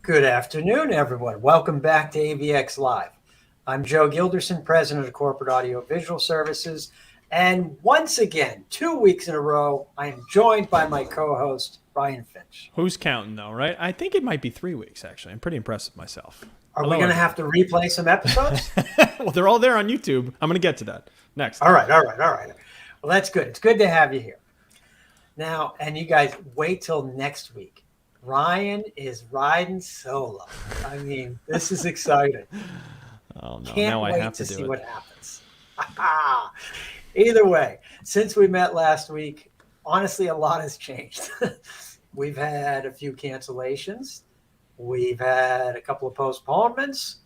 Good afternoon, everyone. Welcome back to AVX Live. I'm Joe Gilderson, President of Corporate Audio Visual Services. And once again, 2 weeks in a row, I am joined by my co-host, Ryan Finch. Who's counting, though, right? I think it might be 3 weeks, actually. I'm pretty impressed with myself. Are we going to have to replay some episodes? Well, they're all there on YouTube. I'm going to get to that next. All right. Well, that's good. It's good to have you here. Now, and you guys, wait till next week. Ryan is riding solo. I mean, this is exciting. Oh, no. Can't now wait I have to to see do what it. happens. Either way, since we met last week, honestly, a lot has changed. We've had a few cancellations. We've had a couple of postponements.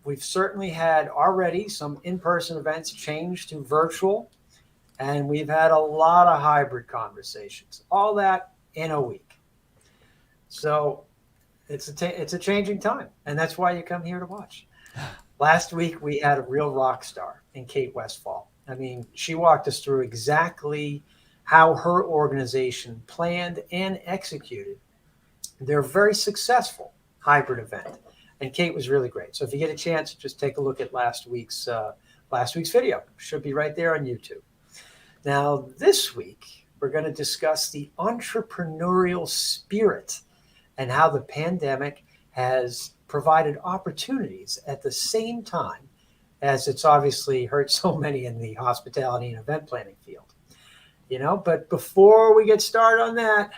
We've certainly had already some in-person events change to virtual. And we've had a lot of hybrid conversations. All that in a week. So it's a changing time, and that's why you come here to watch. Last week, we had a real rock star in Kate Westfall. I mean, she walked us through exactly how her organization planned and executed their very successful hybrid event. And Kate was really great. So if you get a chance, just take a look at last week's video. It should be right there on YouTube. Now, this week, we're going to discuss the entrepreneurial spirit and how the pandemic has provided opportunities at the same time as it's obviously hurt so many in the hospitality and event planning field. But before we get started on that,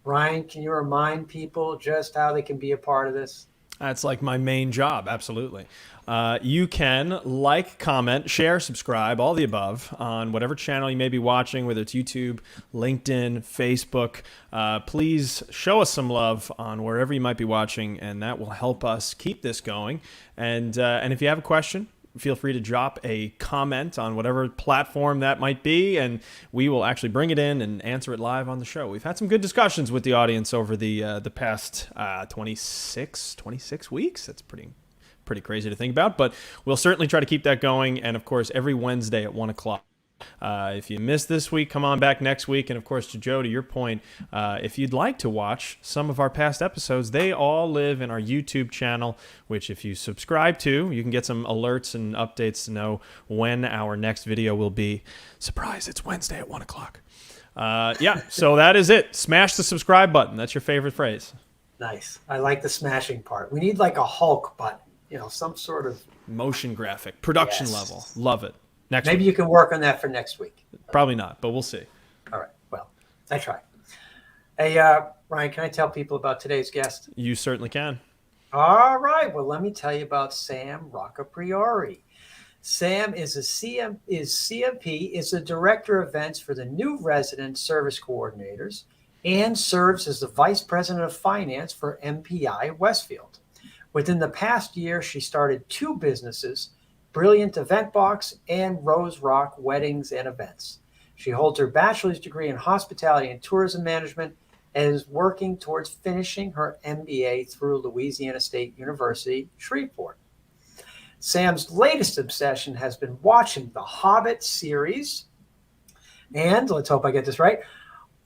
Ryan, can you remind people just how they can be a part of this? That's like my main job. Absolutely. You can like, comment, share, subscribe, all the above on whatever channel you may be watching, whether it's YouTube, LinkedIn, Facebook. Please show us some love on wherever you might be watching, and that will help us keep this going. And if you have a question, feel free to drop a comment on whatever platform that might be, and we will actually bring it in and answer it live on the show. We've had some good discussions with the audience over the past 26 weeks. That's pretty crazy to think about, but we'll certainly try to keep that going. And of course, every Wednesday at 1 o'clock. If you missed this week, come on back next week. And of course, to Joe, to your point, if you'd like to watch some of our past episodes, they all live in our YouTube channel, which if you subscribe to, you can get some alerts and updates to know when our next video will be. Surprise, it's Wednesday at 1 o'clock. So that is it. Smash the subscribe button. That's your favorite phrase. Nice. I like the smashing part. We need like a Hulk button, some sort of motion graphic, production level. Love it. Maybe you can work on that for next week. Probably not, but we'll see. All right. Well, I try. Hey, Ryan, can I tell people about today's guest? You certainly can. All right. Well, let me tell you about Sam Roccapriore. Sam is CMP, is the Director of Events for the new Resident Service Coordinators and serves as the Vice President of Finance for MPI WestField. Within the past year, she started 2 businesses, Brilliant Event Box and Rose Rocc Weddings and Events. She holds her bachelor's degree in hospitality and tourism management and is working towards finishing her MBA through Louisiana State University Shreveport. Sam's latest obsession has been watching the Hobbit series. And let's hope I get this right.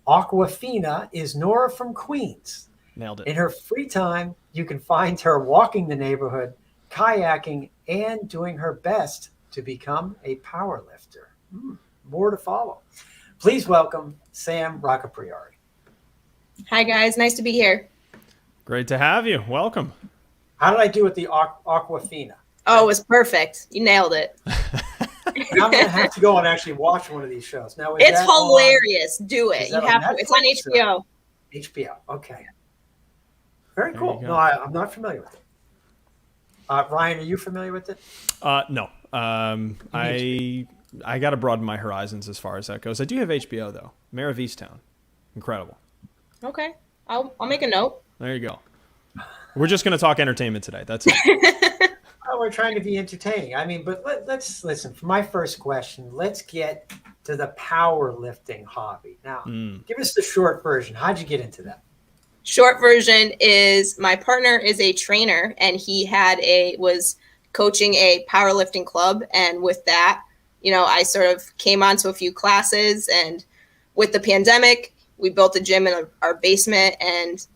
Awkwafina is Nora from Queens. Nailed it. In her free time, you can find her walking the neighborhood, kayaking, and doing her best to become a power lifter. More to follow. Please welcome Sam Roccapriore. Hi, guys. Nice to be here. Great to have you. Welcome. How did I do with the Awkwafina? Oh, it was perfect. You nailed it. Now I'm going to have to go and actually watch one of these shows. Now, it's hilarious. Do it. You have to. It's on HBO. HBO. Okay. Very cool. No, I'm not familiar with it. Ryan, are you familiar with it? No. I got to broaden my horizons as far as that goes. I do have HBO though. Mayor of Easttown, incredible. Okay, I'll make a note. There you go. We're just going to talk entertainment today. That's it. We're trying to be entertaining. I mean, but let's listen. For my first question, let's get to the powerlifting hobby. Now, give us the short version. How'd you get into that? Short version is my partner is a trainer, and he was coaching a powerlifting club. And with that, I sort of came onto a few classes, and with the pandemic, we built a gym in our basement, and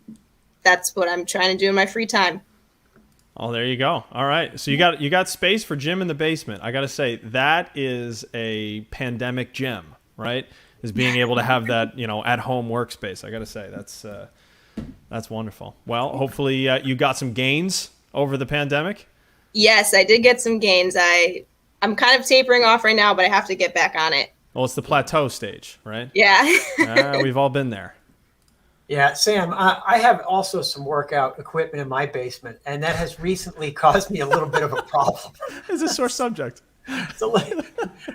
that's what I'm trying to do in my free time. Oh, there you go. All right. So you got space for gym in the basement. I got to say that is a pandemic gym, right? Is being able to have that, at home workspace. I got to say that's wonderful. Well, hopefully you got some gains over the pandemic. Yes, I did get some gains. I'm kind of tapering off right now, but I have to get back on it. Well, it's the plateau stage, right? Yeah. We've all been there. Yeah, Sam, I have also some workout equipment in my basement, and that has recently caused me a little bit of a problem. It's a sore subject. So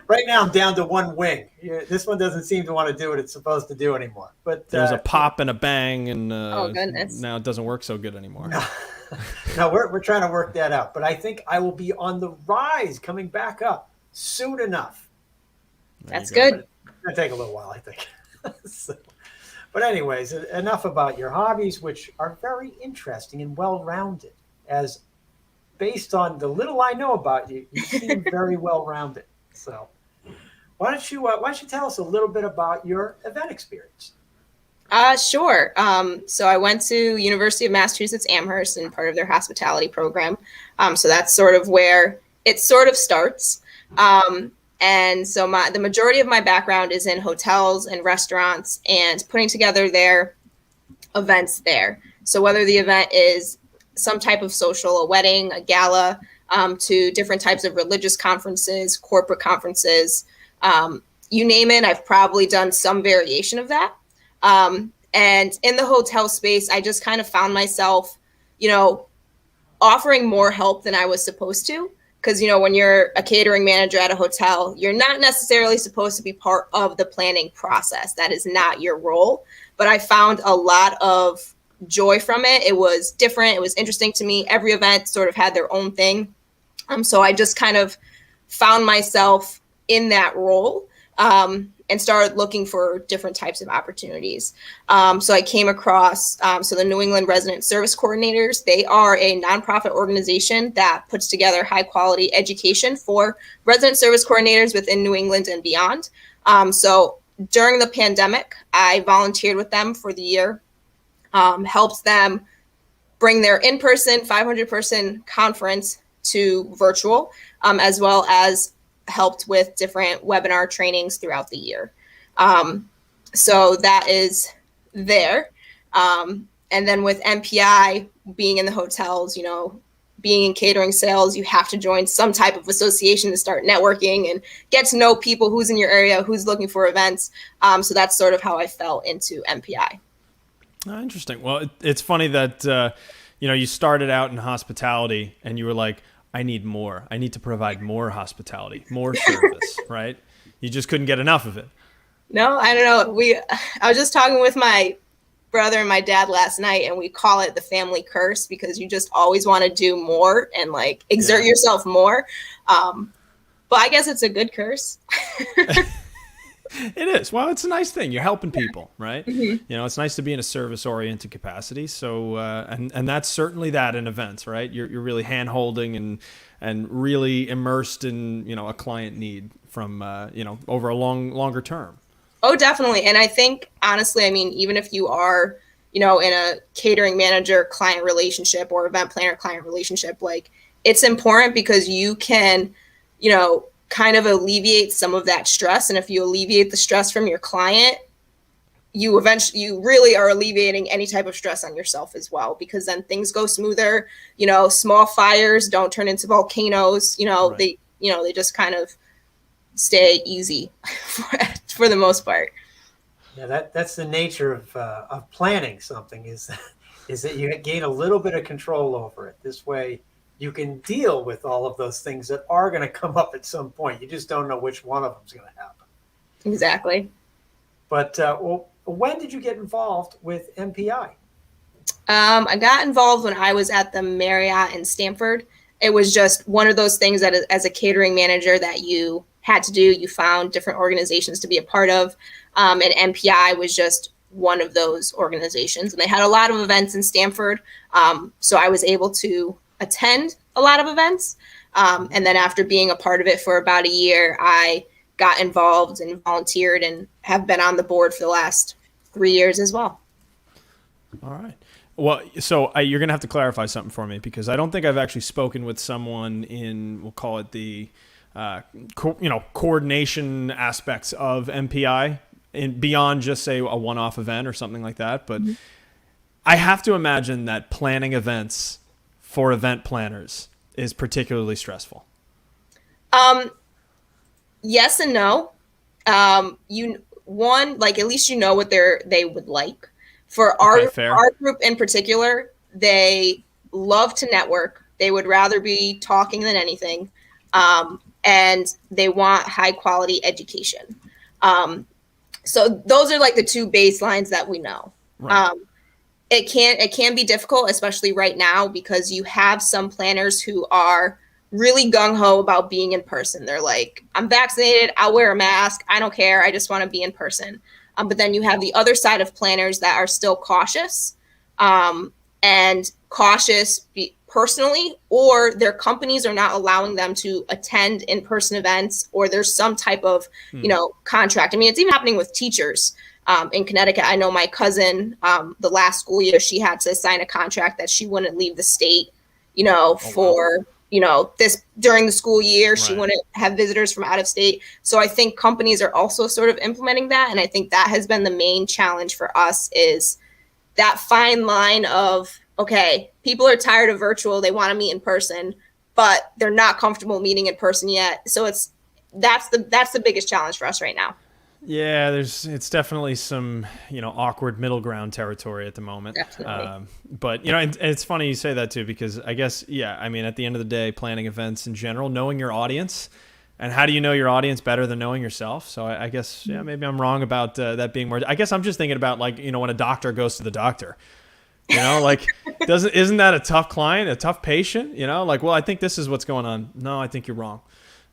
right now I'm down to one wing. This one doesn't seem to want to do what it's supposed to do anymore. But there was a pop and a bang, and oh goodness, now it doesn't work so good anymore. No, we're trying to work that out. But I think I will be on the rise, coming back up soon enough. That's good. It's gonna take a little while, I think. But anyways, enough about your hobbies, which are very interesting and well-rounded. As based on the little I know about you, you seem very well-rounded. So why don't you tell us a little bit about your event experience? Sure. So I went to University of Massachusetts Amherst and part of their hospitality program. So that's sort of where it sort of starts. And so the majority of my background is in hotels and restaurants and putting together their events there. So whether the event is some type of social, a wedding, a gala, to different types of religious conferences, corporate conferences, you name it, I've probably done some variation of that. And in the hotel space, I just kind of found myself, offering more help than I was supposed to. Because, when you're a catering manager at a hotel, you're not necessarily supposed to be part of the planning process. That is not your role. But I found a lot of joy from it. It was different. It was interesting to me. Every event sort of had their own thing. So I just kind of found myself in that role and started looking for different types of opportunities. So I came across, the New England Resident Service Coordinators. They are a nonprofit organization that puts together high quality education for resident service coordinators within New England and beyond. So during the pandemic, I volunteered with them for the year, helped them bring their in-person 500-person conference to virtual, as well as helped with different webinar trainings throughout the year. So that is there. And then with MPI being in the hotels, being in catering sales, you have to join some type of association to start networking and get to know people who's in your area, who's looking for events. So that's sort of how I fell into MPI. Interesting. Well, it's funny that, you started out in hospitality and you were like, I need more. I need to provide more hospitality, more service, right? You just couldn't get enough of it. No, I don't know. I was just talking with my brother and my dad last night, and we call it the family curse because you just always want to do more and exert yourself more. But I guess it's a good curse. It is. Well, it's a nice thing. You're helping people, right? Mm-hmm. It's nice to be in a service-oriented capacity. So, and that's certainly that in events, right? You're really hand-holding and really immersed in, a client need from, over a longer term. Oh, definitely. And I think, honestly, even if you are, in a catering manager client relationship or event planner client relationship, it's important because you can, kind of alleviate some of that stress. And if you alleviate the stress from your client, you really are alleviating any type of stress on yourself as well, because then things go smoother. Small fires don't turn into volcanoes. Right. They just kind of stay easy for the most part. Yeah, that's the nature of planning something is that you gain a little bit of control over it. This way you can deal with all of those things that are going to come up at some point. You just don't know which one of them is going to happen. Exactly. But when did you get involved with MPI? I got involved when I was at the Marriott in Stamford. It was just one of those things that as a catering manager that you had to do. You found different organizations to be a part of. And MPI was just one of those organizations. And they had a lot of events in Stamford. So I was able to attend a lot of events. And then after being a part of it for about a year, I got involved and volunteered and have been on the board for the last 3 years as well. All right. Well, so you're going to have to clarify something for me, because I don't think I've actually spoken with someone in, we'll call it the, coordination aspects of MPI, in beyond just say a one-off event or something like that. But I have to imagine that planning events for event planners is particularly stressful. Yes and no. At least you know what they would like. For our group in particular, they love to network. They would rather be talking than anything. And they want high quality education. So those are like the two baselines that we know. Right. It can be difficult, especially right now, because you have some planners who are really gung-ho about being in person. They're like, I'm vaccinated, I'll wear a mask, I don't care, I just want to be in person. But then you have the other side of planners that are still cautious, personally, or their companies are not allowing them to attend in-person events, or there's some type of, contract. I mean, it's even happening with teachers in Connecticut. I know my cousin, the last school year, she had to sign a contract that she wouldn't leave the state, this during the school year. Right. She wouldn't have visitors from out of state. So I think companies are also sort of implementing that. And I think that has been the main challenge for us, is that fine line of, okay, people are tired of virtual, they want to meet in person, but they're not comfortable meeting in person yet. So that's the biggest challenge for us right now. Yeah, it's definitely some, awkward middle ground territory at the moment. Definitely. But, and it's funny you say that too, because I guess, at the end of the day, planning events in general, knowing your audience, and how do you know your audience better than knowing yourself? So I guess, maybe I'm wrong about that being more, I guess I'm just thinking about when a doctor goes to the doctor, isn't that a tough client, a tough patient, well, I think this is what's going on. No, I think you're wrong.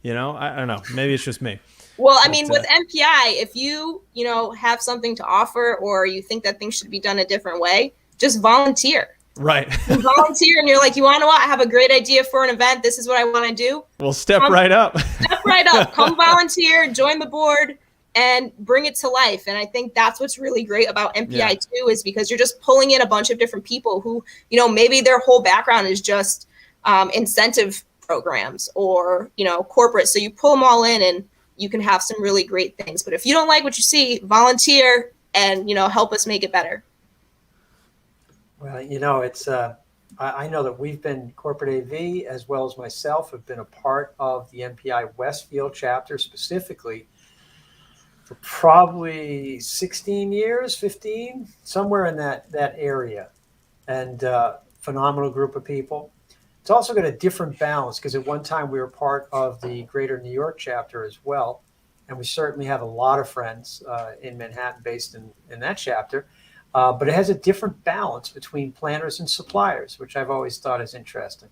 I don't know. Maybe it's just me. Well, I mean, with MPI, if you, have something to offer, or you think that things should be done a different way, just volunteer. Right. You volunteer, and you're like, you want to know what? I have a great idea for an event. This is what I want to do. Well, step right up. Step right up. Come volunteer, join the board, and bring it to life. And I think that's what's really great about MPI too, is because you're just pulling in a bunch of different people who, maybe their whole background is just incentive programs or, corporate. So you pull them all in, and you can have some really great things. But if you don't like what you see, volunteer and, help us make it better. Well, it's I know that we've been, corporate AV as well as myself, have been a part of the MPI WestField chapter specifically for probably 16 years, 15, somewhere in that area. And phenomenal group of people. It's also got a different balance, because at one time we were part of the Greater New York chapter as well. And we certainly have a lot of friends in Manhattan based in that chapter. But it has a different balance between planners and suppliers, which I've always thought is interesting.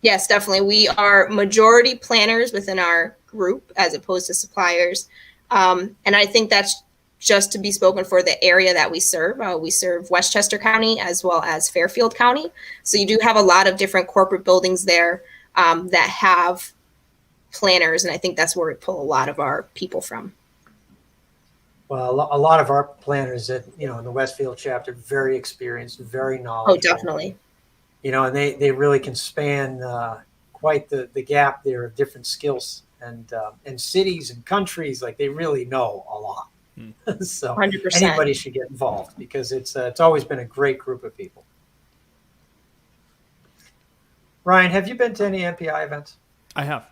Yes, definitely. We are majority planners within our group as opposed to suppliers. And I think that's just to be spoken for the area that we serve. We serve Westchester County as well as Fairfield County. So you do have a lot of different corporate buildings there that have planners. And I think that's where we pull a lot of our people from. Well, a lot of our planners in the Westfield chapter, very experienced, very knowledgeable. Oh, definitely. And they really can span quite the gap there of different skills and cities and countries. Like, they really know a lot. So 100%. Anybody should get involved, because it's always been a great group of people. Ryan, have you been to any MPI events? I have.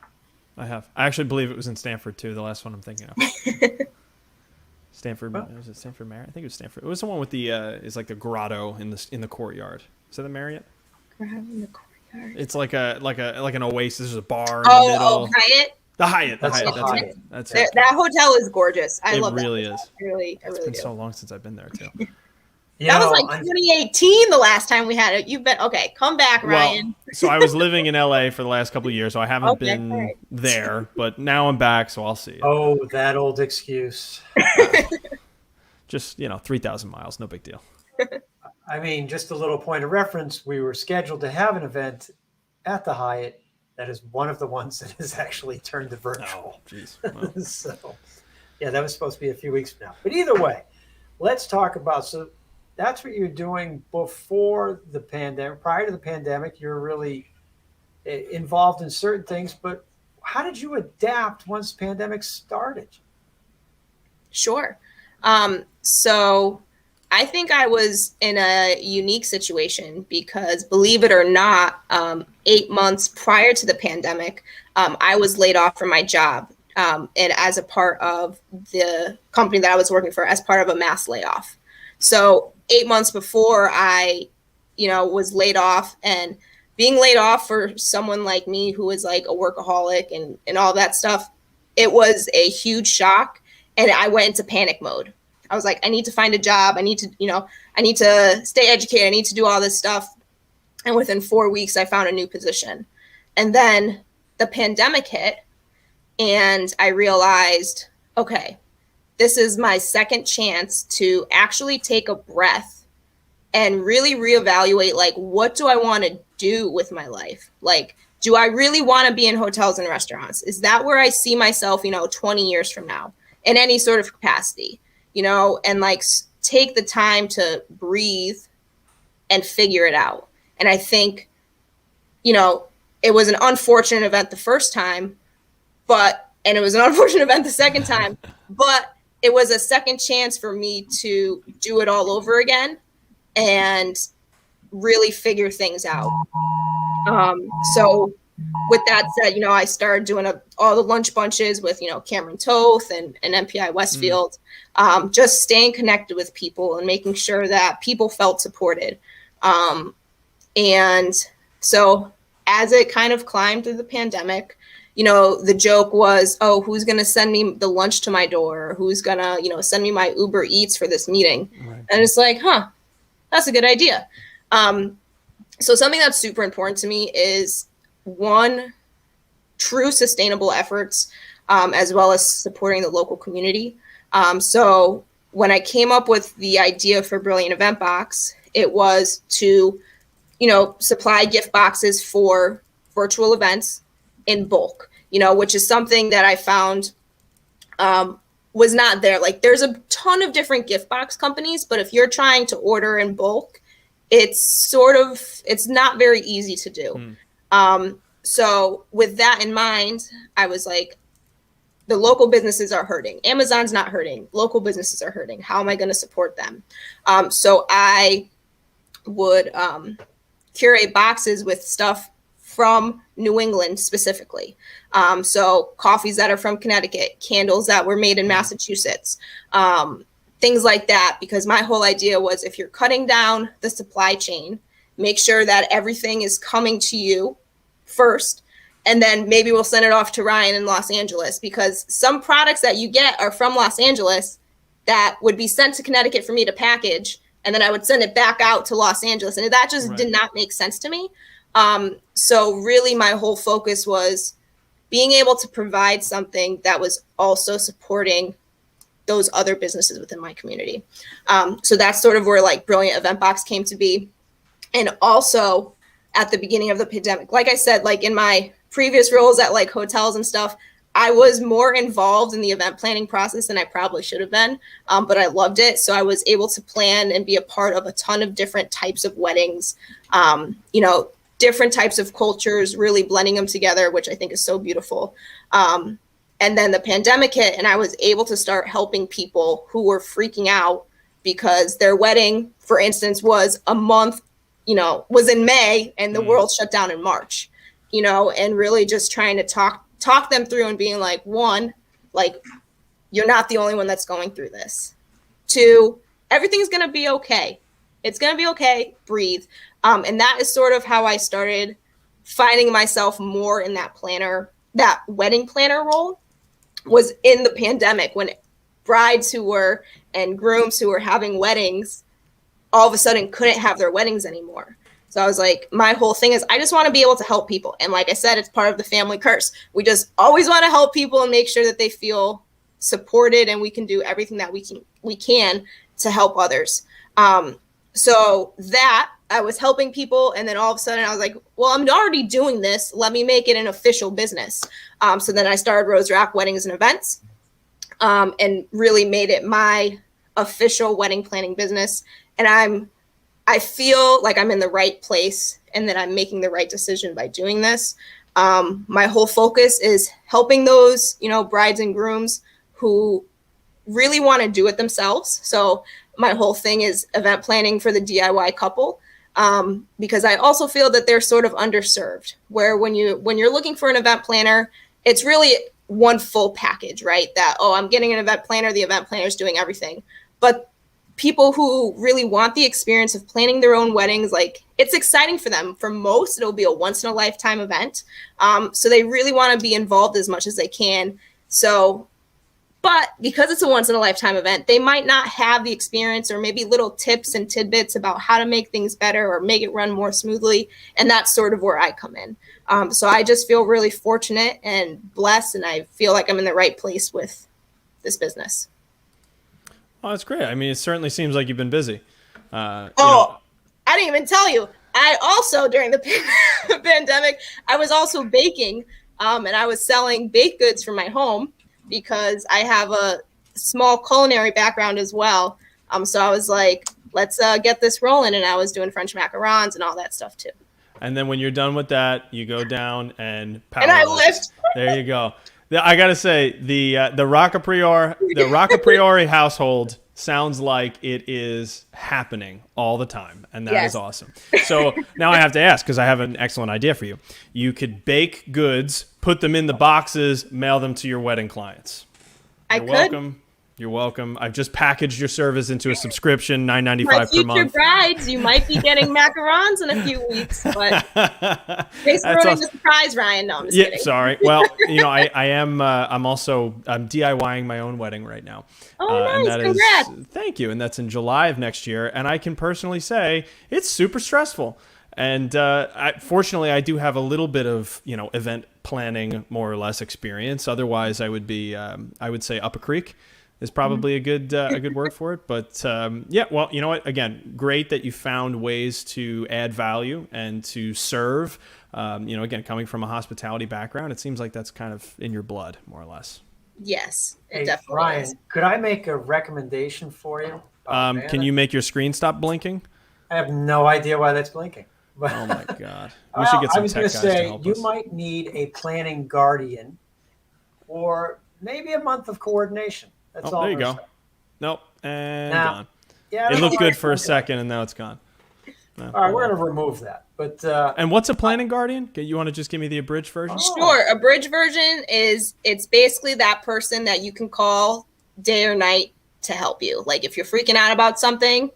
I actually believe it was in Stanford too, the last one I'm thinking of. Stanford, was it Stanford Marriott? I think it was Stanford. It was the one with the is like the grotto in the courtyard. Is that the Marriott? Grotto in the courtyard. It's like an oasis. There's a bar in the middle. Oh, Hyatt. The Hyatt. That's it. That's it. it. That hotel is gorgeous. I love it. It really is. It's been so long since I've been there too. That was like 2018 the last time we had it. You've been okay. Come back, Ryan. Well, so I was living in LA for the last couple of years, so I haven't been there. But now I'm back, so I'll see. Oh, that old excuse. Just 3,000 miles, no big deal. I mean, just a little point of reference. We were scheduled to have an event at the Hyatt. That is one of the ones that has actually turned to virtual. Oh, geez. Wow. So, yeah, that was supposed to be a few weeks from now. But either way, let's talk about. So, that's what you're doing before the pandemic. Prior to the pandemic, you're really involved in certain things, but how did you adapt once the pandemic started? Sure. So I think I was in a unique situation because, believe it or not, 8 months prior to the pandemic, I was laid off from my job. And as a part of the company that I was working for, as part of a mass layoff. So 8 months before I, was laid off, and being laid off for someone like me who was like a workaholic and all that stuff, it was a huge shock. And I went into panic mode. I was like, I need to find a job. I need to stay educated. I need to do all this stuff. And within 4 weeks, I found a new position. And then the pandemic hit, and I realized, okay, this is my second chance to actually take a breath and really reevaluate, like, what do I want to do with my life? Like, do I really want to be in hotels and restaurants? Is that where I see myself, 20 years from now in any sort of capacity, and like take the time to breathe and figure it out. And I think, it was an unfortunate event the first time, and it was an unfortunate event the second time, but it was a second chance for me to do it all over again and really figure things out. So with that said, I started doing all the lunch bunches with, Cameron Toth and MPI WestField, just staying connected with people and making sure that people felt supported. And so as it kind of climbed through the pandemic, the joke was, oh, who's going to send me the lunch to my door? Who's going to, send me my Uber Eats for this meeting? Right. And it's like, that's a good idea. So something that's super important to me is, one, true sustainable efforts, as well as supporting the local community. So when I came up with the idea for Brilliant Event Box, it was to, supply gift boxes for virtual events in bulk, which is something that I found was not there. Like, there's a ton of different gift box companies, but if you're trying to order in bulk, it's not very easy to do. So with that in mind, I was like, the local businesses are hurting. Amazon's not hurting. Local businesses are hurting. How am I going to support them? So I would curate boxes with stuff from New England specifically. So coffees that are from Connecticut, candles that were made in Massachusetts, things like that. Because my whole idea was, if you're cutting down the supply chain, make sure that everything is coming to you first, and then maybe we'll send it off to Ryan in Los Angeles, because some products that you get are from Los Angeles that would be sent to Connecticut for me to package, and then I would send it back out to Los Angeles, and that just did not make sense to me. So really my whole focus was being able to provide something that was also supporting those other businesses within my community. So that's sort of where like Brilliant Event Box came to be. And also at the beginning of the pandemic, like I said, like in my previous roles at like hotels and stuff, I was more involved in the event planning process than I probably should have been, but I loved it. So I was able to plan and be a part of a ton of different types of weddings, different types of cultures, really blending them together, which I think is so beautiful. And then the pandemic hit, and I was able to start helping people who were freaking out because their wedding, for instance, was a month, was in May, and the world shut down in March, and really just trying to talk them through and being like, one, like, you're not the only one that's going through this. Two, everything's going to be okay. It's going to be okay. Breathe. And that is sort of how I started finding myself more in that wedding planner role, was in the pandemic, when brides and grooms who were having weddings all of a sudden couldn't have their weddings anymore. So I was like, my whole thing is, I just want to be able to help people. And like I said, it's part of the family curse. We just always want to help people and make sure that they feel supported, and we can do everything that we can to help others. So that I was helping people. And then all of a sudden I was like, well, I'm already doing this. Let me make it an official business. So then I started Rose Rocc Weddings and Events, and really made it my official wedding planning business. and I feel like I'm in the right place and that I'm making the right decision by doing this. My whole focus is helping those, brides and grooms who really want to do it themselves. So my whole thing is event planning for the DIY couple, because I also feel that they're sort of underserved, where when you're looking for an event planner, it's really one full package, right? That, oh, I'm getting an event planner, the event planner is doing everything. But people who really want the experience of planning their own weddings, like, it's exciting for them. For most, it'll be a once in a lifetime event. So they really want to be involved as much as they can. But because it's a once in a lifetime event, they might not have the experience or maybe little tips and tidbits about how to make things better or make it run more smoothly. And that's sort of where I come in. So I just feel really fortunate and blessed, and I feel like I'm in the right place with this business. Oh, that's great. I mean, it certainly seems like you've been busy. I didn't even tell you. I also, during the pandemic, I was also baking, and I was selling baked goods from my home because I have a small culinary background as well. So I was like, let's get this rolling. And I was doing French macarons and all that stuff too. And then when you're done with that, you go down and power And I lift. lift. There you go. I got to say, the Roccapriori household sounds like it is happening all the time, and that is awesome. So now I have to ask, because I have an excellent idea for you. You could bake goods, put them in the boxes, mail them to your wedding clients. Welcome. You're welcome. I've just packaged your service into a subscription, $9.95 per month. My future brides, you might be getting macarons in a few weeks, but thanks for ruining the surprise, Ryan. No, I'm just kidding. Sorry. Well, I'm DIYing my own wedding right now. Oh, nice. And Congrats. Thank you. And that's in July of next year. And I can personally say it's super stressful. And fortunately, I do have a little bit of, event planning, more or less, experience. Otherwise, I would say up a creek is probably a good word for it. But well, you know what? Again, great that you found ways to add value and to serve. Again, coming from a hospitality background, it seems like that's kind of in your blood, more or less. Yes, it Hey, definitely Ryan, is. could I make a recommendation for you? Can you make your screen stop blinking? I have no idea why that's blinking. But, Oh my God. We should get some tech guys to help you us. might need a planning guardian or maybe a month of coordination. That's all. There you I'm go. saying. Nope. And Now, gone. Yeah, It looked good for a okay. second, and now it's gone. No, All right, we're going to remove that. But And what's a planning guardian? You want to just give me the abridged version? Sure. A bridge version it's basically that person that you can call day or night to help you. Like, if you're freaking out about something,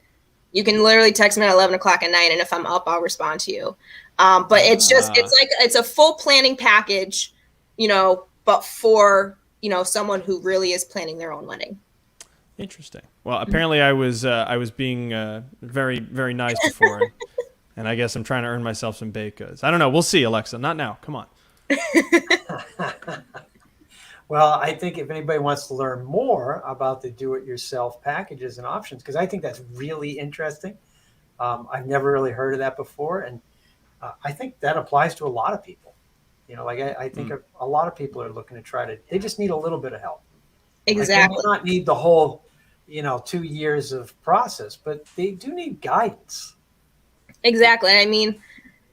you can literally text me at 11 o'clock at night, and if I'm up, I'll respond to you. But it's a full planning package, but for, someone who really is planning their own wedding. Interesting. Well, apparently I was being very, very nice before, and I guess I'm trying to earn myself some baked goods. I don't know. We'll see, Alexa. Not now. Come on. Well, I think if anybody wants to learn more about the do-it-yourself packages and options, because I think that's really interesting. I've never really heard of that before, and I think that applies to a lot of people. I think a lot of people are looking to they just need a little bit of help. Exactly. They may not need the whole, 2 years of process, but they do need guidance. Exactly. I mean,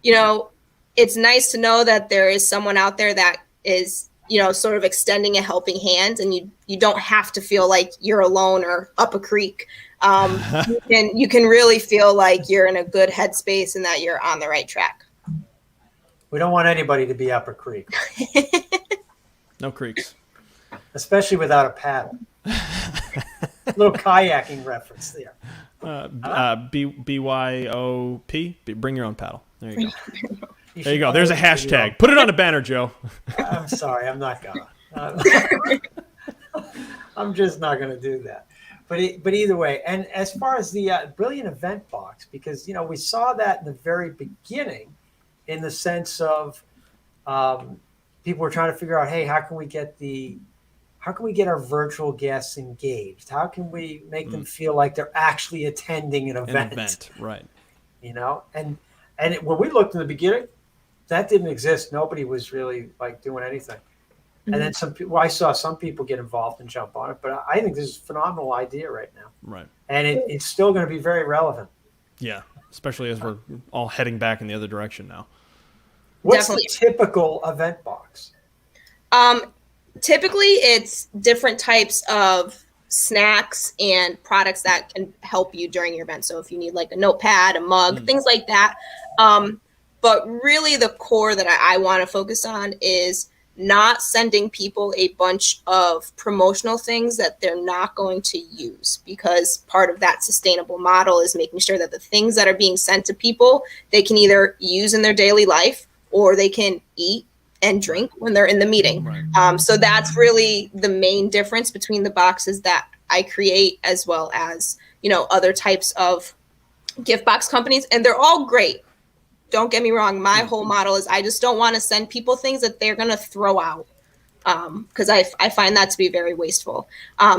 it's nice to know that there is someone out there that is, sort of extending a helping hand, and you don't have to feel like you're alone or up a creek. You can really feel like you're in a good headspace and that you're on the right track. We don't want anybody to be up a creek, No creeks. especially without a paddle. Little kayaking reference there. BYOP. Bring your own paddle. There you go. There you go. should There's a probably hashtag. Put it on a banner, Joe. I'm sorry, I'm not gonna. I'm just not gonna do that. But either way, and as far as the brilliant event box, because we saw that in the very beginning, in the sense of people were trying to figure out, hey, how can we get our virtual guests engaged? How can we make them feel like they're actually attending an event? Right. And when we looked in the beginning, that didn't exist. Nobody was really doing anything. And then some people, I saw some people get involved and jump on it, but I think this is a phenomenal idea right now. Right. And it's still going to be very relevant. Yeah, especially as we're all heading back in the other direction now. What's Definitely. the typical event box? Typically, it's different types of snacks and products that can help you during your event. So if you need like a notepad, a mug, things like that. But really the core that I want to focus on is not sending people a bunch of promotional things that they're not going to use, because part of that sustainable model is making sure that the things that are being sent to people, they can either use in their daily life or they can eat and drink when they're in the meeting. Right. So that's really the main difference between the boxes that I create, as well as, other types of gift box companies. And they're all great. Don't get me wrong. My whole model is I just don't want to send people things that they're going to throw out, because I find that to be very wasteful.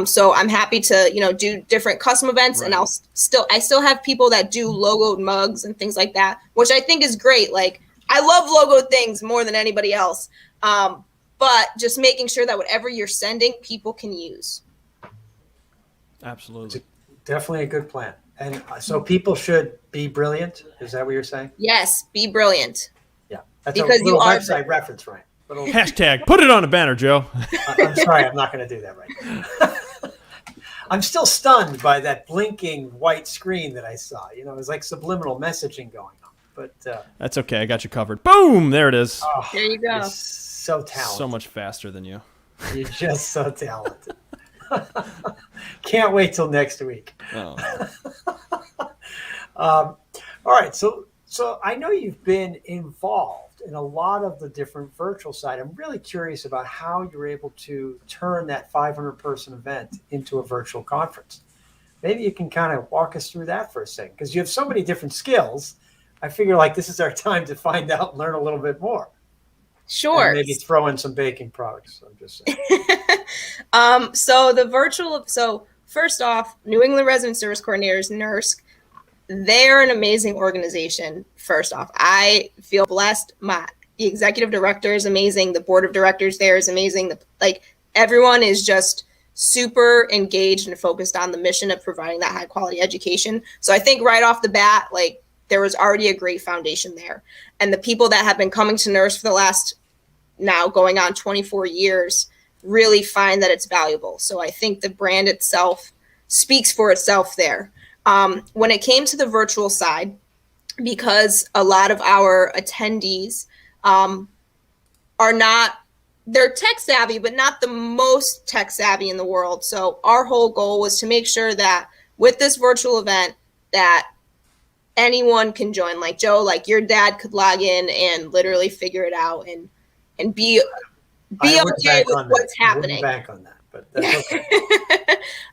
So I'm happy to, do different custom events, and I still have people that do logoed mugs and things like that, which I think is great. Like, I love logoed things more than anybody else. But just making sure that whatever you're sending, people can use. Absolutely. Definitely a good plan. And so people should be brilliant. Is that what you're saying? Yes, be brilliant. Yeah. That's Because a little you are website reference, right? Hashtag, put it on a banner, Joe. I'm sorry, I'm not going to do that right now. I'm still stunned by that blinking white screen that I saw. It was like subliminal messaging going on. But That's okay. I got you covered. Boom. There it is. oh, There you go. you're so talented. So much faster than you. You're just so talented. Can't wait till next week. Oh. All right. So I know you've been involved in a lot of the different virtual side. I'm really curious about how you're able to turn that 500-person event into a virtual conference. Maybe you can kind of walk us through that for a second, because you have so many different skills. I figure like this is our time to find out and learn a little bit more. Sure. And maybe throw in some baking products. I'm just saying. So first off, New England Resident Service Coordinators, NERSC, they're an amazing organization. First off, I feel blessed. The executive director is amazing. The board of directors there is amazing. Everyone is just super engaged and focused on the mission of providing that high quality education. So I think right off the bat, there was already a great foundation there. And the people that have been coming to NERSC for the last, now going on 24 years, really find that it's valuable. So I think the brand itself speaks for itself there. When it came to the virtual side, because a lot of our attendees they're tech savvy, but not the most tech savvy in the world. So our whole goal was to make sure that with this virtual event that anyone can join. Like Joe, your dad could log in and literally figure it out and be okay with what's happening. I wouldn't bank on that, but that's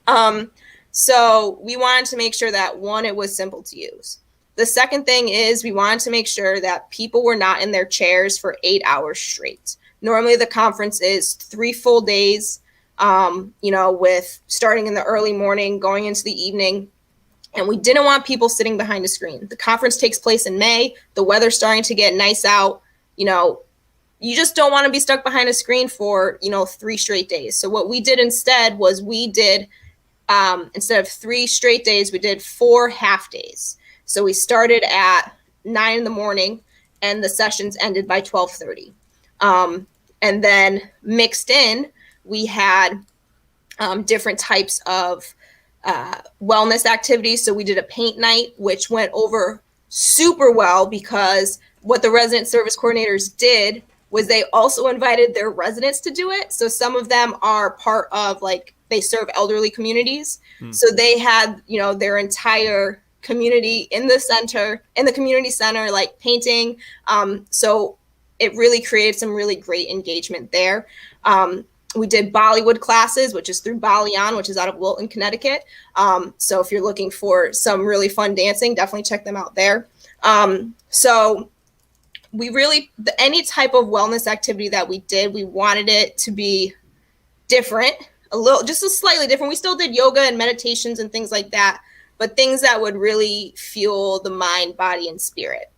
okay. So we wanted to make sure that, one, it was simple to use. The second thing is we wanted to make sure that people were not in their chairs for 8 hours straight. Normally the conference is 3 full days, with starting in the early morning, going into the evening. And we didn't want people sitting behind a screen. The conference takes place in May. The weather's starting to get nice out. You just don't want to be stuck behind a screen for, 3 straight days. So what we did instead was instead of 3 straight days, we did 4 half days. So we started at 9 in the morning and the sessions ended by 12:30. And then mixed in, we had different types of wellness activities. So we did a paint night, which went over super well, because what the resident service coordinators did was they also invited their residents to do it. So some of them are part of, they serve elderly communities. So they had, their entire community in the community center, painting. So it really created some really great engagement there. We did Bollywood classes, which is through Balian, which is out of Wilton, Connecticut. So if you're looking for some really fun dancing, definitely check them out there. So we really, any type of wellness activity that we did, we wanted it to be different, just slightly different. We still did yoga and meditations and things like that, but things that would really fuel the mind, body, and spirit.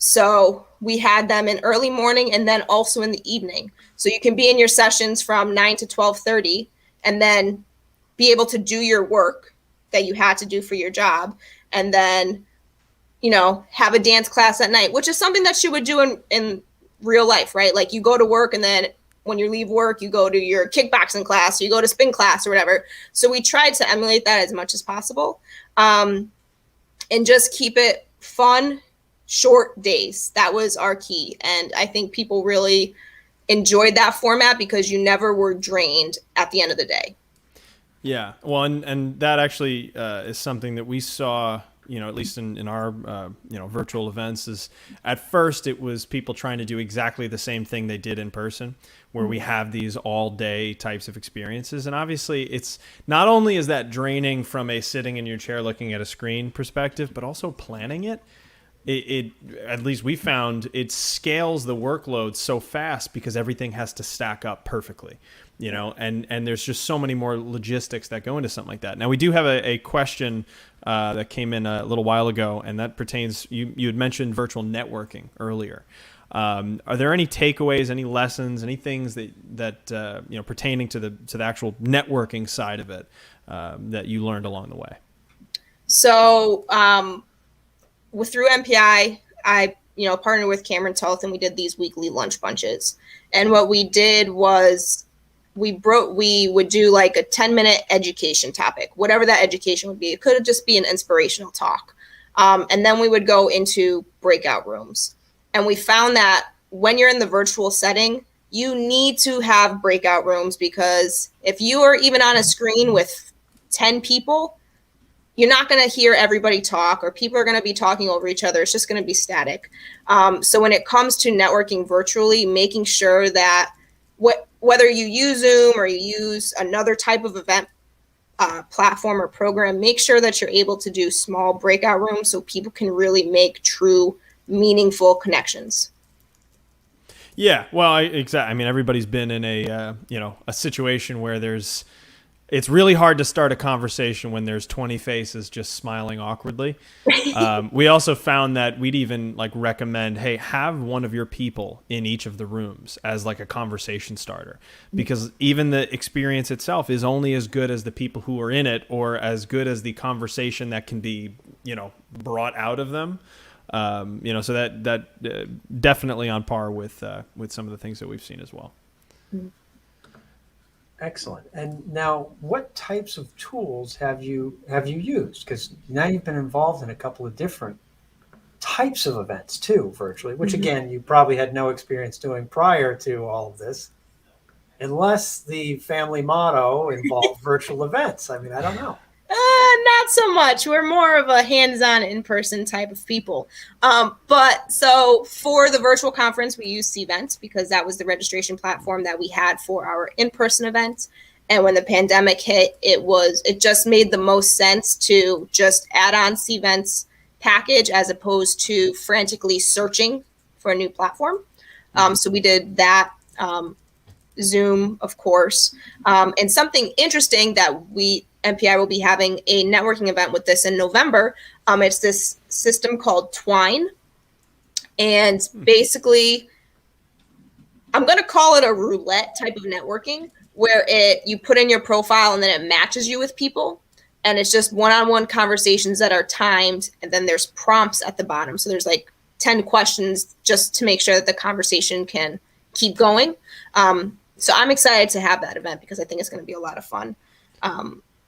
So we had them in early morning and then also in the evening. So you can be in your sessions from 9 to 12:30 and then be able to do your work that you had to do for your job, and then, you know, have a dance class at night, which is something that you would do in real life, right? Like you go to work and then when you leave work, you go to your kickboxing class, or you go to spin class or whatever. So we tried to emulate that as much as possible, and just keep it fun, short days. That was our key. And I think people really enjoyed that format because you never were drained at the end of the day. Yeah. Well, and that actually is something that we saw, you know, at least in our, you know, virtual events, is at first it was people trying to do exactly the same thing they did in person, where we have these all day types of experiences. And obviously it's not only is that draining from a sitting in your chair looking at a screen perspective, but also planning it. It at least we found it scales the workload so fast because everything has to stack up perfectly, you know, and there's just so many more logistics that go into something like that. Now we do have a question that came in a little while ago, and that pertains, you had mentioned virtual networking earlier. Are there any takeaways, any lessons, any things that you know, pertaining to the actual networking side of it that you learned along the way? So through MPI, I, you know, partnered with Cameron's Health, and we did these weekly lunch bunches. And what we did was we would do like a 10-minute education topic, whatever that education would be. It could just be an inspirational talk. And then we would go into breakout rooms. And we found that when you're in the virtual setting, you need to have breakout rooms, because if you are even on a screen with 10 people, you're not going to hear everybody talk, or people are going to be talking over each other. It's just going to be static. So when it comes to networking virtually, making sure that whether you use Zoom or you use another type of event platform or program, make sure that you're able to do small breakout rooms so people can really make true, meaningful connections. Yeah, well, exactly. I mean, everybody's been in a you know, a situation where it's really hard to start a conversation when there's 20 faces just smiling awkwardly. We also found that we'd even like recommend, hey, have one of your people in each of the rooms as like a conversation starter, because even the experience itself is only as good as the people who are in it, or as good as the conversation that can be, you know, brought out of them. You know, so that definitely on par with some of the things that we've seen as well. Excellent. And now, what types of tools have you used? Because now you've been involved in a couple of different types of events too, virtually, which again, you probably had no experience doing prior to all of this, unless the family motto involved virtual events. I mean, I don't know. Not so much. We're more of a hands-on, in-person type of people. But so for the virtual conference, we used Cvent because that was the registration platform that we had for our in-person events. And when the pandemic hit, it just made the most sense to just add on Cvent's package as opposed to frantically searching for a new platform. So we did that. Zoom, of course. And something interesting that MPI will be having a networking event with this in November. It's this system called Twine. And basically, I'm going to call it a roulette type of networking, where you put in your profile and then it matches you with people. And it's just one-on-one conversations that are timed. And then there's prompts at the bottom. So there's like 10 questions just to make sure that the conversation can keep going. So I'm excited to have that event because I think it's going to be a lot of fun.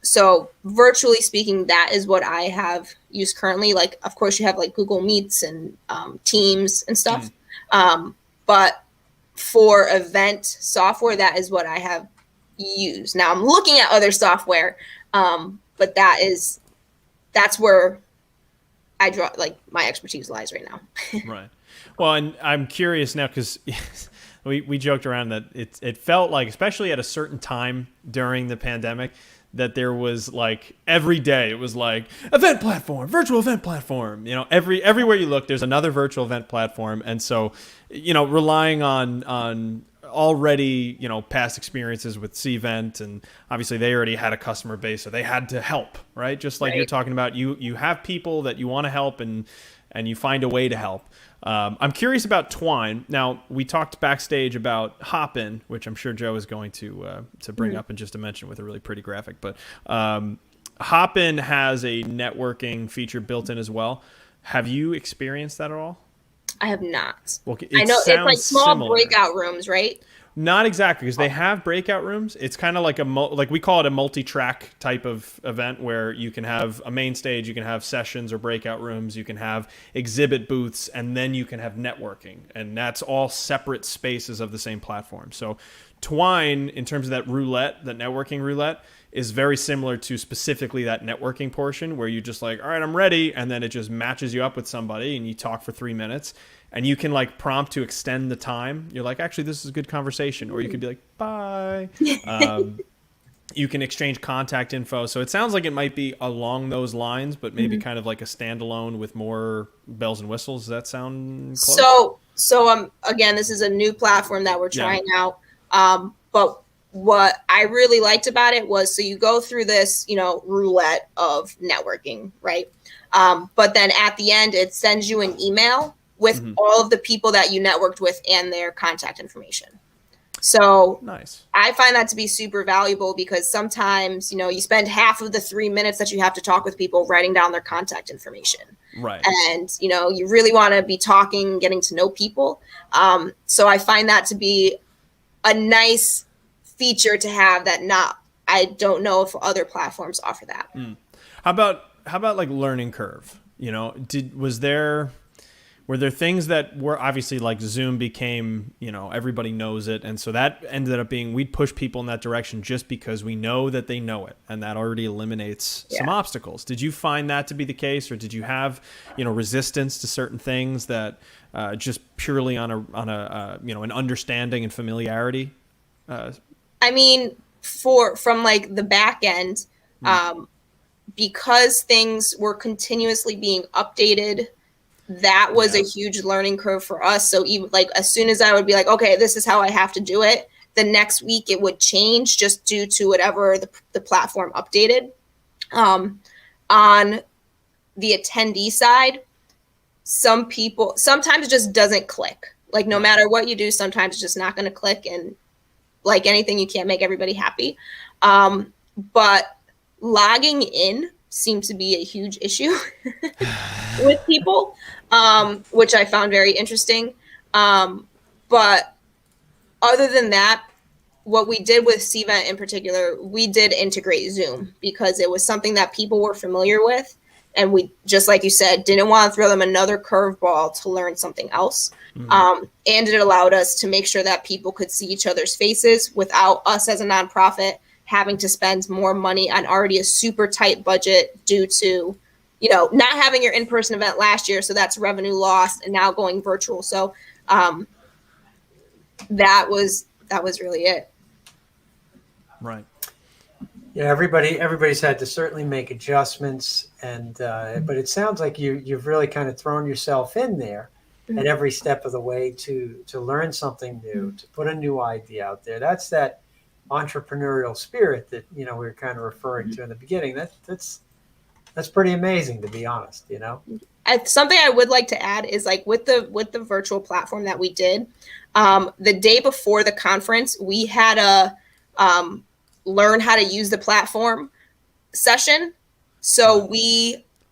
So virtually speaking, that is what I have used currently. Like, of course, you have like Google Meets and Teams and stuff. But for event software, that is what I have used. Now I'm looking at other software, but that's where I draw, like, my expertise lies right now. Right. Well, and I'm curious now because we joked around that it felt like, especially at a certain time during the pandemic, that there was like every day it was like event platform, virtual event platform. You know, everywhere you look, there's another virtual event platform, and so, you know, relying on already, past experiences with Cvent, and obviously they already had a customer base, so they had to help, right? Just like you're talking about, you have people that you want to help, and you find a way to help. I'm curious about Twine. Now, we talked backstage about Hop-In, which I'm sure Joe is going to bring up in just a mention with a really pretty graphic. But Hop-In has a networking feature built in as well. Have you experienced that at all? I have not. Well, I know it's like small similar. breakout rooms, right? Not exactly, because they have breakout rooms. It's kind of like like we call it a multi-track type of event where you can have a main stage, you can have sessions or breakout rooms, you can have exhibit booths, and then you can have networking. And that's all separate spaces of the same platform. So Twine, in terms of that roulette, that networking roulette, is very similar to specifically that networking portion where you just like, all right, I'm ready. And then it just matches you up with somebody and you talk for 3 minutes. And you can like prompt to extend the time. You're like, actually, this is a good conversation. Or you could be like, bye. You can exchange contact info. So it sounds like it might be along those lines, but maybe kind of like a standalone with more bells and whistles. Does that sound close? So again, this is a new platform that we're trying out. But what I really liked about it was, so you go through this, roulette of networking, right? But then at the end, it sends you an email with all of the people that you networked with and their contact information. So nice. I find that to be super valuable because sometimes, you spend half of the 3 minutes that you have to talk with people writing down their contact information. Right. And, you really want to be talking, getting to know people. So I find that to be a nice feature to have I don't know if other platforms offer that. How about like learning curve? Were there things that were obviously like Zoom became, everybody knows it. And so that ended up being, we'd push people in that direction just because we know that they know it. And that already eliminates some obstacles. Did you find that to be the case? Or did you have, resistance to certain things that just purely on an understanding and familiarity? From like the back end, because things were continuously being updated, that was a huge learning curve for us. So even like as soon as I would be like, okay, this is how I have to do it, the next week it would change just due to whatever the platform updated. On the attendee side, sometimes it just doesn't click. Like no matter what you do, sometimes it's just not going to click. And like anything, you can't make everybody happy. But logging in seemed to be a huge issue with people, which I found very interesting. But other than that, what we did with Cvent in particular, we did integrate Zoom because it was something that people were familiar with. And we, just like you said, didn't want to throw them another curveball to learn something else. And it allowed us to make sure that people could see each other's faces without us as a nonprofit having to spend more money on already a super tight budget due to, not having your in-person event last year. So that's revenue lost and now going virtual. So that was really it. Right. Yeah, everybody's had to certainly make adjustments, but it sounds like you've really kind of thrown yourself in there at every step of the way to learn something new, to put a new idea out there. That's that entrepreneurial spirit that we were kind of referring to in the beginning. That's pretty amazing, to be honest. Something I would like to add is like with the virtual platform that we did, the day before the conference, we had a learn how to use the platform session. So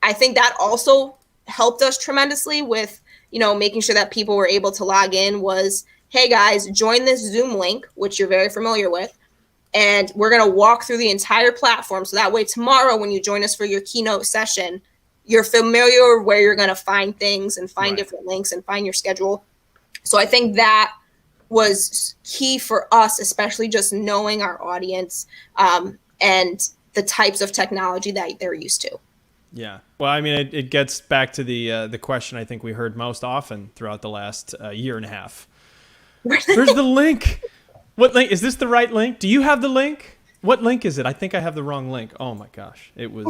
I think that also helped us tremendously with, making sure that people were able to log in. Was, hey guys, join this Zoom link, which you're very familiar with. And we're going to walk through the entire platform. So that way tomorrow, when you join us for your keynote session, you're familiar where you're going to find things and find different links and find your schedule. So I think that was key for us, especially just knowing our audience and the types of technology that they're used to. Yeah. Well, I mean, it gets back to the question I think we heard most often throughout the last year and a half. Where's the link? What link? Is this the right link? Do you have the link? What link is it? I think I have the wrong link. Oh my gosh. It was,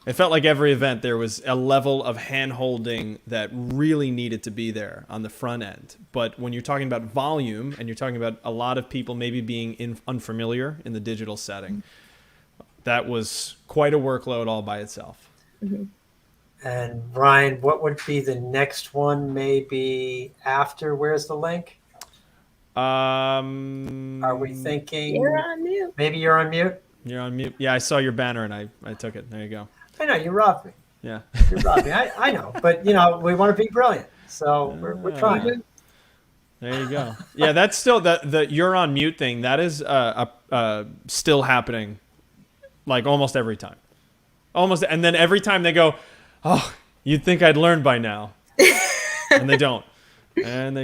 it felt like every event there was a level of hand holding that really needed to be there on the front end. But when you're talking about volume and you're talking about a lot of people maybe being unfamiliar in the digital setting, that was quite a workload all by itself. Mm-hmm. And Ryan, what would be the next one maybe after? Where's the link? Are we thinking? You're on mute. Maybe you're on mute? You're on mute. Yeah, I saw your banner and I took it. There you go. I know, you robbed me. Yeah. You robbed me. I know. But, we want to be brilliant. So we're trying. There you go. Yeah, that's still the you're on mute thing. That is still happening like almost every time. And then every time they go, oh, you'd think I'd learned by now. And they don't. And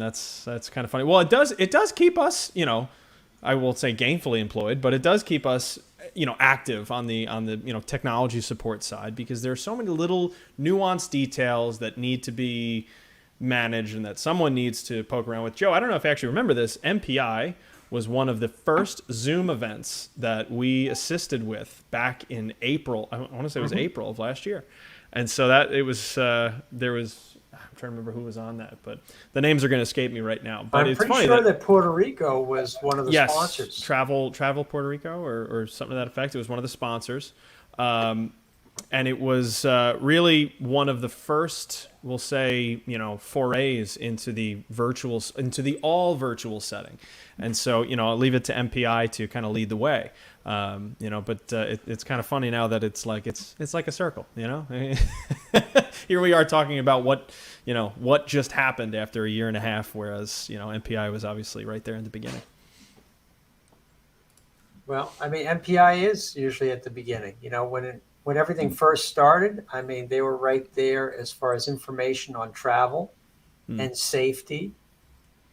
that's kind of funny. Well, it does keep us, I won't say gainfully employed, but it does keep us, active on the technology support side, because there are so many little nuanced details that need to be managed and that someone needs to poke around with. Joe, I don't know if you actually remember this. MPI was one of the first Zoom events that we assisted with back in April. I want to say it was April of last year. And so that it was, there was, I'm trying to remember who was on that, but the names are going to escape me right now. But I'm pretty sure that Puerto Rico was one of the sponsors. Travel Puerto Rico or something to that effect. It was one of the sponsors. And it was really one of the first, we'll say, forays into the all virtual setting. And so, I'll leave it to MPI to kind of lead the way. But it's kind of funny now that it's like a circle, Here we are talking about what just happened after a year and a half, whereas, MPI was obviously right there in the beginning. Well, MPI is usually at the beginning, when everything first started. They were right there as far as information on travel and safety,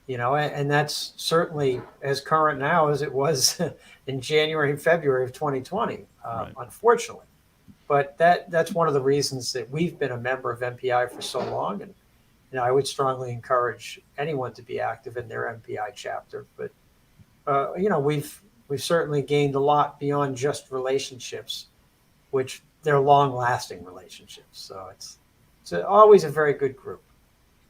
and that's certainly as current now as it was in January and February of 2020, right. Unfortunately. But that's one of the reasons that we've been a member of MPI for so long. And, I would strongly encourage anyone to be active in their MPI chapter. But, we've certainly gained a lot beyond just relationships, which they're long-lasting relationships. So it's always a very good group.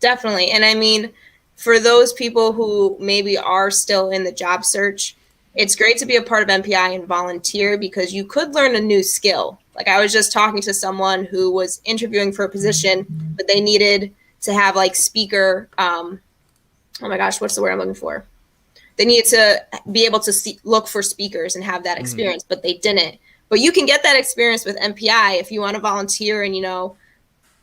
Definitely. And for those people who maybe are still in the job search, it's great to be a part of MPI and volunteer, because you could learn a new skill. Like, I was just talking to someone who was interviewing for a position, but they needed to have speaker. Oh my gosh, what's the word I'm looking for? They needed to be able to look for speakers and have that experience, but they didn't. But you can get that experience with MPI if you want to volunteer and,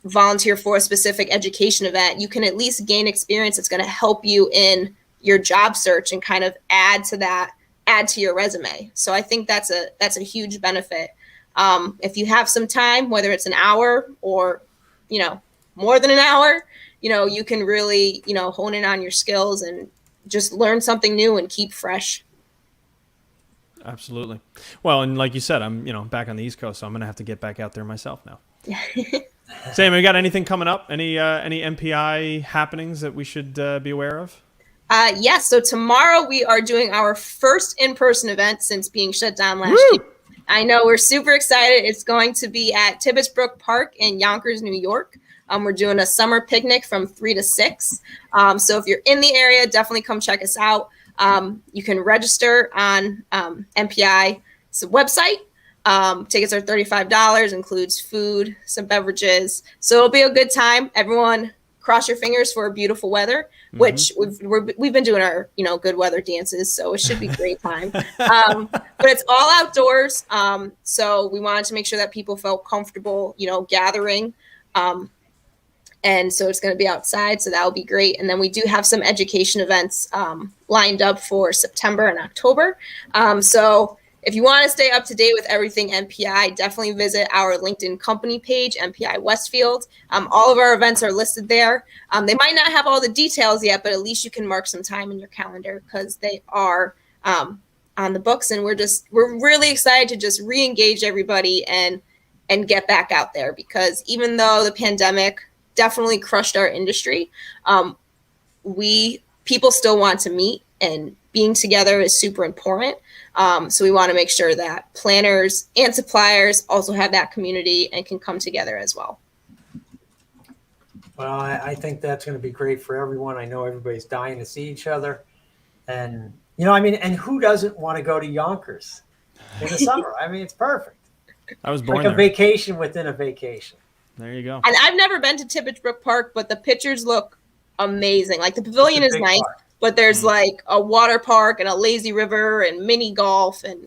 volunteer for a specific education event. You can at least gain experience that's going to help you in your job search and kind of add to your resume. So I think that's a huge benefit. If you have some time, whether it's an hour or, more than an hour, you can really, hone in on your skills and just learn something new and keep fresh. Absolutely. Well, and like you said, I'm, back on the East Coast, so I'm going to have to get back out there myself now. Sam, we got anything coming up? Any MPI happenings that we should be aware of? Yes. So tomorrow we are doing our first in-person event since being shut down last year. I know, we're super excited. It's going to be at Tibbetts Brook Park in Yonkers, New York. We're doing a summer picnic from 3 to 6. So if you're in the area, definitely come check us out. You can register on MPI's website. Tickets are $35, includes food, some beverages. So it'll be a good time. Everyone cross your fingers for beautiful weather, which we've been doing our, good weather dances. So it should be a great time. But it's all outdoors. So we wanted to make sure that people felt comfortable, gathering. And so it's going to be outside. So that will be great. And then we do have some education events lined up for September and October. So if you want to stay up to date with everything MPI, definitely visit our LinkedIn company page, MPI WestField. All of our events are listed there. They might not have all the details yet, but at least you can mark some time in your calendar because they are on the books. And we're really excited to just re-engage everybody and get back out there, because even though the pandemic definitely crushed our industry, people still want to meet. and being together is super important. So we want to make sure that planners and suppliers also have that community and can come together as well. Well, I think that's going to be great for everyone. I know everybody's dying to see each other. And, and who doesn't want to go to Yonkers in the summer? I mean, it's perfect. I was born like there. A vacation within a vacation. There you go. And I've never been to Tippage Brook Park, but the pictures look amazing. Like the pavilion is nice, but there's like a water park and a lazy river and mini golf. And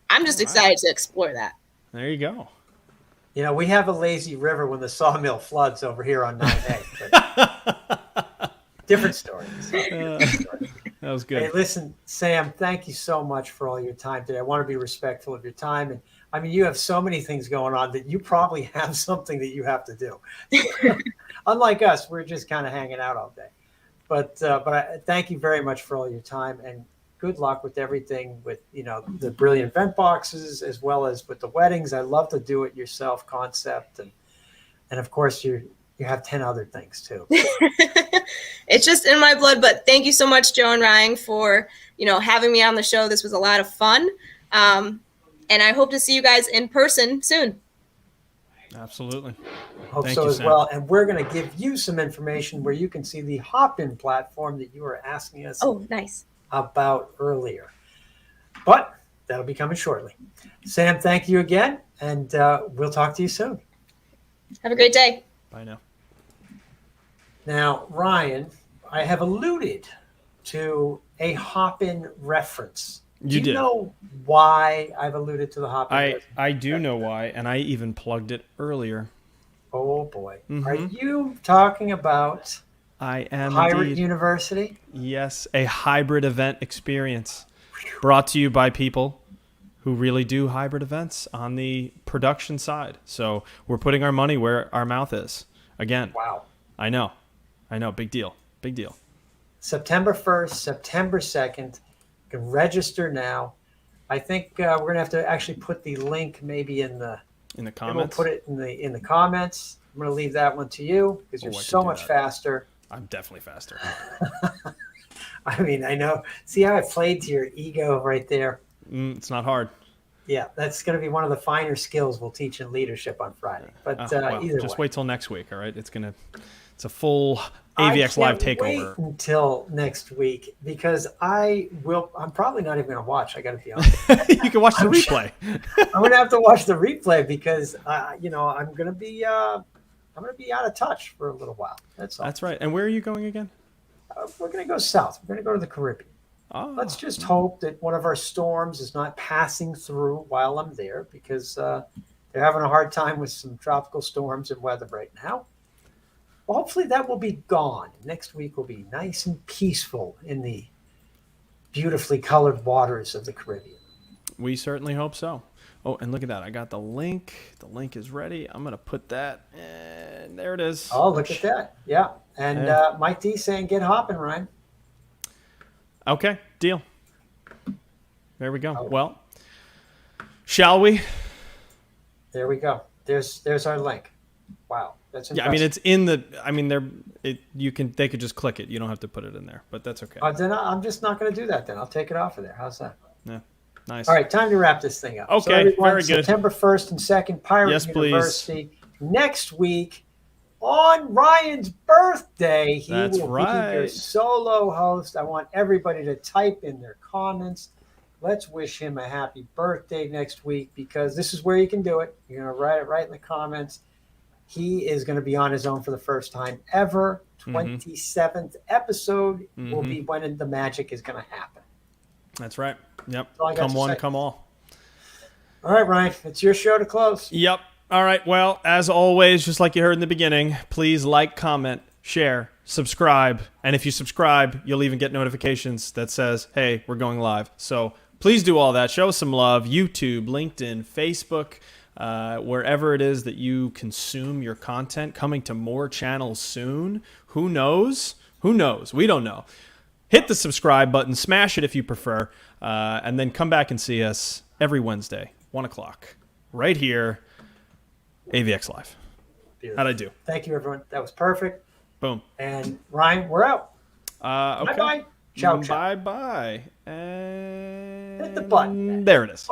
I'm just excited to explore that. There you go. We have a lazy river when the sawmill floods over here on 9A. Different story. That was good. Hey, listen, Sam, thank you so much for all your time today. I want to be respectful of your time. And I mean, you have so many things going on that you probably have something that you have to do. Unlike us, we're just kind of hanging out all day. But I thank you very much for all your time, and good luck with everything with, the brilliant event boxes as well as with the weddings. I love the do it yourself concept. And of course you have 10 other things too. It's just in my blood, but thank you so much, Joe and Ryan, for, having me on the show. This was a lot of fun. And I hope to see you guys in person soon. Absolutely. Hope Thank so you, as Sam. well. And we're going to give you some information where you can see the Hop-In platform that you were asking us about earlier. But that'll be coming shortly. Sam, thank you again. And we'll talk to you soon. Have a great day. Bye now. Now, Ryan, I have alluded to a Hop-In reference. Do you know why I've alluded to the Hop-In? I do know why, and I even plugged it earlier. Oh, boy. Mm-hmm. Are you talking about I am Pirate indeed. University? Yes, a hybrid event experience brought to you by people who really do hybrid events on the production side. So we're putting our money where our mouth is. Again. Wow. I know. Big deal. September 1st, September 2nd. You can register now. I think we're going to have to actually put the link maybe in the comments. We'll put it in the comments. I'm going to leave that one to you because you're so much faster. I'm definitely faster. I mean, I know. See how I played to your ego right there? It's not hard. Yeah, that's going to be one of the finer skills we'll teach in leadership on Friday. But either just way. wait till next week, all right? It's a full AVX live takeover. Wait until next week because I'm probably not even going to watch. I got to be honest. You can watch the replay. I'm going to have to watch the replay because I'm going to be out of touch for a little while. That's all. That's right. And where are you going again? We're going to go south. We're going to go to the Caribbean. Oh. Let's just hope that one of our storms is not passing through while I'm there because they're having a hard time with some tropical storms and weather right now. Well, hopefully that will be gone. Next week will be nice and peaceful in the beautifully colored waters of the Caribbean. We certainly hope so. Oh, and look at that. I got the link. The link is ready. I'm going to put that, and there it is. Oh, look at that. Yeah. And Mike D saying, get hopping, Ryan. Okay, deal. There we go. Oh. Well, shall we? There we go. There's our link. Wow. That's impressive. Yeah, I mean it's in the. I mean they could just click it. You don't have to put it in there, but that's okay. Then I'm just not going to do that. Then I'll take it off of there. How's that? Yeah, nice. All right, time to wrap this thing up. Okay, so everyone, very good. September 1st and 2nd, Pirate University. Next week on Ryan's birthday, he will be your solo host. I want everybody to type in their comments. Let's wish him a happy birthday next week because this is where you can do it. You're going to write it right in the comments. He is going to be on his own for the first time ever. 27th episode will be when the magic is going to happen. That's right. Yep. Come one, come all. All right, Ryan, it's your show to close. Yep. All right. Well, as always, just like you heard in the beginning, please like, comment, share, subscribe. And if you subscribe, you'll even get notifications that says, hey, we're going live. So please do all that. Show us some love. YouTube, LinkedIn, Facebook. Wherever it is that you consume your content, coming to more channels soon. Who knows? We don't know. Hit the subscribe button, smash it if you prefer, and then come back and see us every Wednesday, 1 o'clock, right here, AVX Live. Beautiful. How'd I do? Thank you, everyone. That was perfect. Boom. And Ryan, we're out. Okay. Bye-bye. Ciao, ciao. Bye-bye. And Hit the button. there it is.